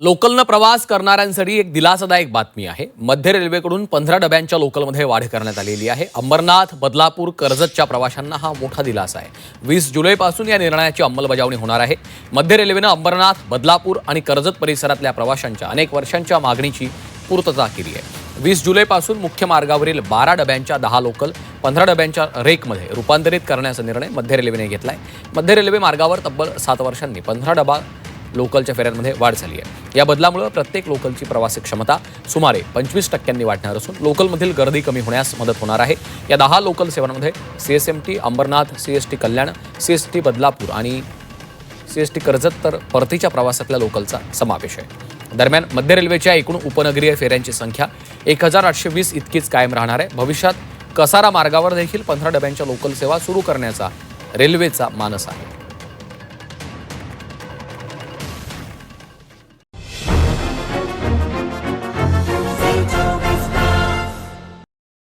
लोकलनं प्रवास करणाऱ्यांसाठी एक दिलासादायक बातमी आहे. मध्य रेल्वेकडून 15 डब्यांच्या लोकलमध्ये वाढ करण्यात आलेली आहे. अंबरनाथ, बदलापूर, कर्जतच्या प्रवाशांना हा मोठा दिलासा आहे. 20 जुलैपासून या निर्णयाची अंमलबजावणी होणार आहे. मध्य रेल्वेनं अंबरनाथ, बदलापूर आणि कर्जत परिसरातल्या प्रवाशांच्या अनेक वर्षांच्या मागणीची पूर्तता केली आहे. 20 जुलैपासून मुख्य मार्गावरील 12 डब्यांच्या 10 लोकल 15 डब्यांच्या रेकमध्ये रूपांतरित करण्याचा निर्णय मध्य रेल्वेने घेतला आहे. मध्य रेल्वे मार्गावर तब्बल 7 वर्षांनी 15 डबा लोकलच्या फेऱ्यांमध्ये वाढ झाली आहे. या बदलामुळे प्रत्येक लोकलची प्रवासी क्षमता सुमारे 25% वाढणार असून लोकलमधील गर्दी कमी होण्यास मदत होणार आहे. या 10 लोकल सेवांमध्ये सीएसएमटी अंबरनाथ, सीएसटी कल्याण, सीएसटी बदलापूर आणि सीएसटी कर्जत तर परतीच्या प्रवासातल्या लोकलचा समावेश आहे. दरम्यान मध्य रेल्वेच्या एकूण उपनगरीय फेऱ्यांची संख्या 1820 इतकीच कायम राहणार आहे. भविष्यात कसारा मार्गावर देखील 15 डब्यांच्या लोकल सेवा सुरू करण्याचा रेल्वेचा मानस आहे.